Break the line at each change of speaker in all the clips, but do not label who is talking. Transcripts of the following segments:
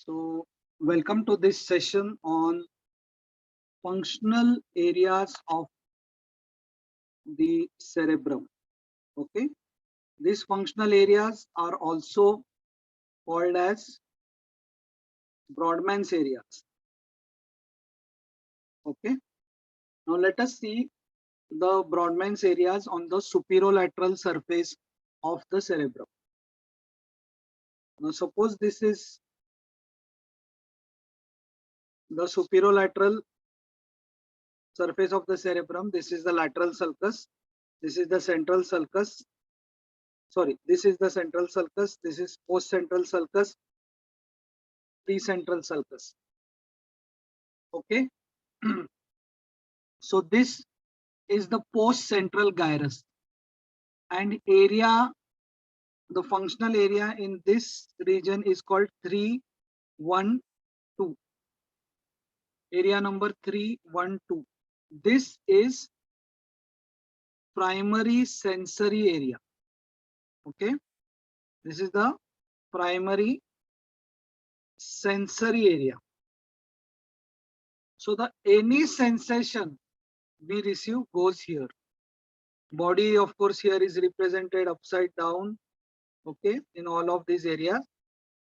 So, welcome to this session on functional areas of the cerebrum. Okay, these functional areas are also called as Brodmann's areas. Okay, now let us see the Brodmann's areas on the superolateral surface of the cerebrum. Now, suppose this is the superolateral surface of the cerebrum. This is the lateral sulcus. This is the central sulcus. Sorry, this is the central sulcus. This is postcentral sulcus, precentral sulcus. Okay. So this is the postcentral gyrus, and area, the functional area in this region is called 312. Area number 312. This is primary sensory area. Okay. This is the primary sensory area. So the any sensation we receive goes here. Body, of course, here is represented upside down, okay, in all of these areas.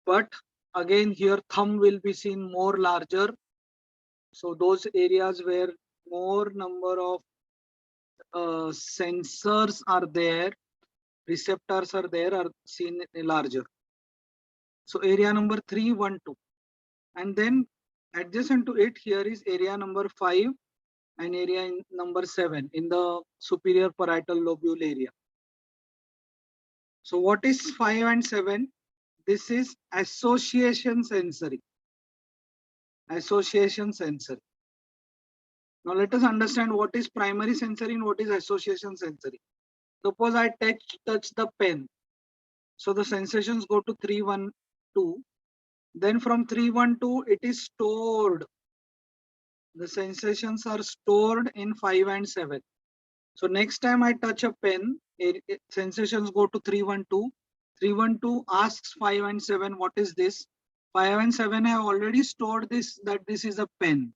But again, here thumb will be seen more larger. So those areas where more number of sensors are there, receptors are there, are seen larger. So area number 312. And then adjacent to it, here is area number 5 and area number 7 in the superior parietal lobule area. So what is 5 and 7? This is association sensory. Association sensory. Now let us understand what is primary sensory and what is association sensory. Suppose I touch the pen. So the sensations go to 312. Then from 312 it is stored. The sensations are stored in 5 and 7. So next time I touch a pen, sensations go to 312. 312 asks 5 and 7, what is this? 5 and 7 have already stored this, that this is a pen.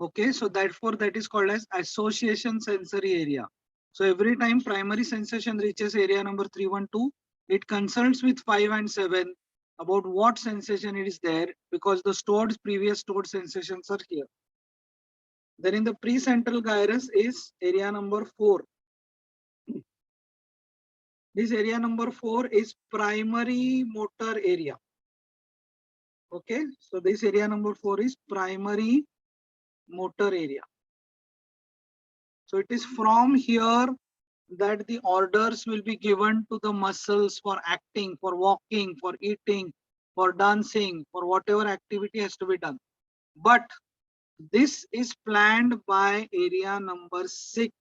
Okay, so therefore that is called as association sensory area. So every time primary sensation reaches area number 312, it consults with 5 and 7 about what sensation it is there, because the previous stored sensations are here. Then in the precentral gyrus is area number 4. This area number 4 is primary motor area. Okay, so this area number 4 is primary motor area. So it is from here that the orders will be given to the muscles for acting, for walking, for eating, for dancing, for whatever activity has to be done. But this is planned by area number 6.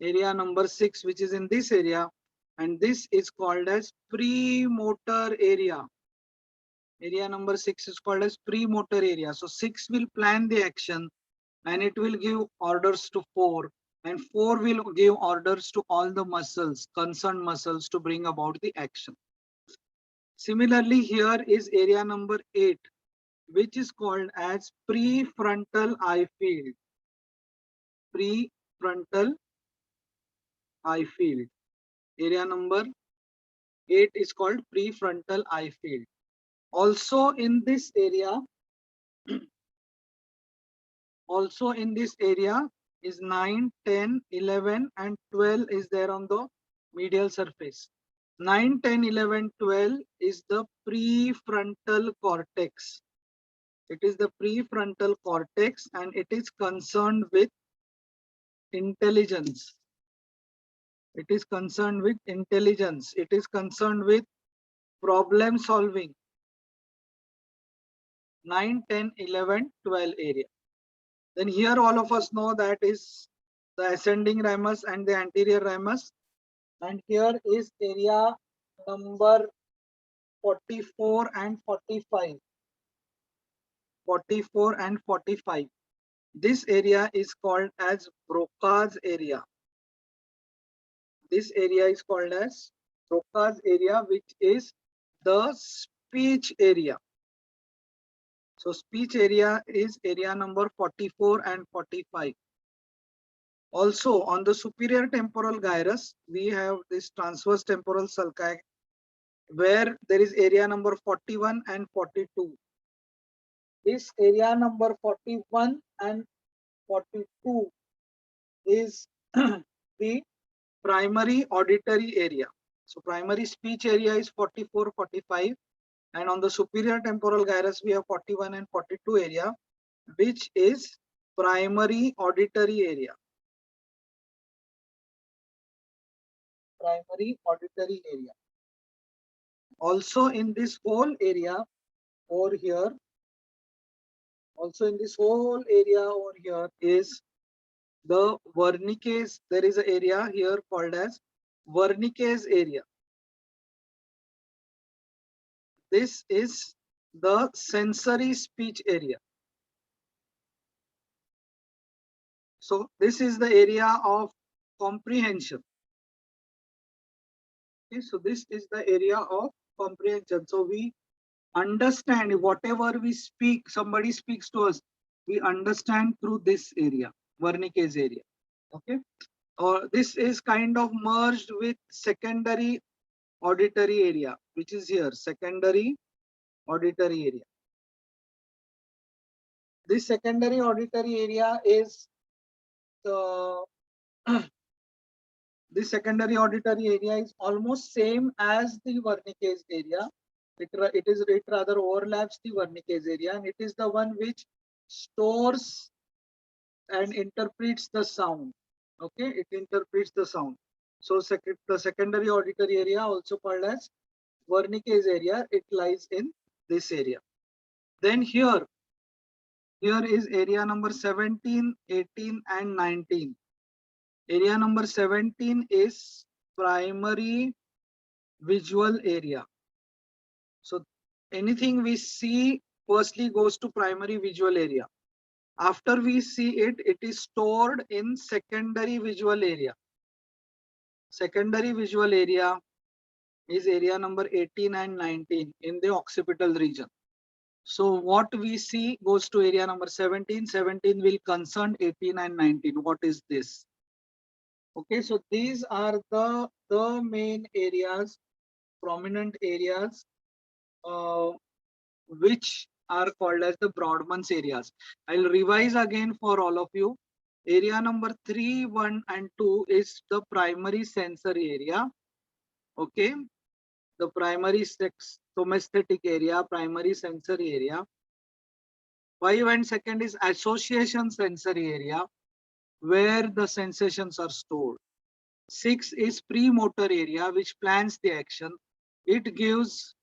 Area number 6, which is in this area, and this is called as premotor area. Area number 6 is called as premotor area. So 6 will plan the action and it will give orders to 4, and 4 will give orders to all the muscles, concerned muscles, to bring about the action. Similarly, here is area number 8, which is called as prefrontal eye field. Prefrontal eye field. Area number 8 is called prefrontal eye field. Also in this area, is 9, 10, 11 and 12 is there on the medial surface. 9, 10, 11, 12 is the prefrontal cortex. It is the prefrontal cortex and it is concerned with intelligence. It is concerned with intelligence. It is concerned with problem solving. 9, 10, 11, 12 area. Then here all of us know that is the ascending ramus and the anterior ramus. And here is area number 44 and 45. 44 and 45. This area is called as Broca's area. This area is called as Broca's area, which is the speech area. So speech area is area number 44 and 45. Also on the superior temporal gyrus, we have this transverse temporal sulci where there is area number 41 and 42. This area number 41 and 42 is the primary auditory area. So primary speech area is 44, 45, and on the superior temporal gyrus we have 41 and 42 area, which is primary auditory area. Primary auditory area. Also in this whole area over here, is the Wernicke's. There is an area here called as Wernicke's area. This is the sensory speech area. So this is the area of comprehension. Okay, so this is the area of comprehension. So we understand whatever we speak, somebody speaks to us, we understand through this area, Wernicke's area. Okay, or this is kind of merged with secondary auditory area, which is here, secondary auditory area. This secondary auditory area is this secondary auditory area is almost same as the Wernicke's area. It rather overlaps the Wernicke's area, and it is the one which stores and interprets the sound. Okay, it interprets the sound. So the secondary auditory area, also called as Wernicke's area, it lies in this area. Then here is area number 17, 18, and 19. Area number 17 is primary visual area. So anything we see firstly goes to primary visual area. After we see it, it is stored in secondary visual area. Secondary visual area is area number 18 and 19 in the occipital region. So what we see goes to area number 17. 17 will concern 18 and 19. What is this? Okay, so these are the main areas, prominent areas, which are called as the Brodmann's areas. I'll revise again for all of you. Area number 3, 1, and 2 is the primary sensory area. Okay, the primary somesthetic area, primary sensory area. 5 and second is association sensory area, where the sensations are stored. 6 is premotor area, which plans the action. It gives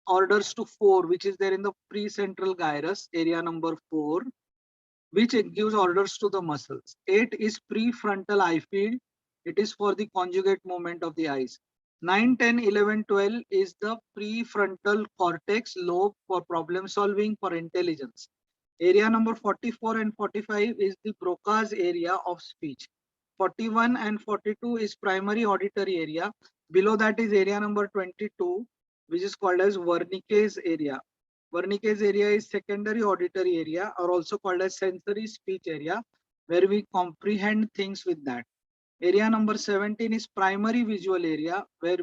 orders to 4, which is there in the precentral gyrus, area number 4, which it gives orders to the muscles. 8 is prefrontal eye field. It is for the conjugate movement of the eyes. 9, 10, 11, 12 is the prefrontal cortex lobe for problem solving, for intelligence. Area number 44 and 45 is the Broca's area of speech. 41 and 42 is primary auditory area. Below that is area number 22, which is called as Wernicke's area. Wernicke's area is secondary auditory area, or also called as sensory speech area, where we comprehend things with that. Area number 17 is primary visual area, where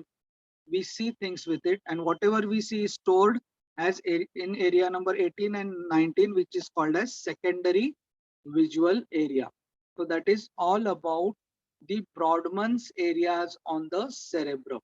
we see things with it, and whatever we see is stored as in area number 18 and 19, which is called as secondary visual area. So that is all about the Brodmann's areas on the cerebrum.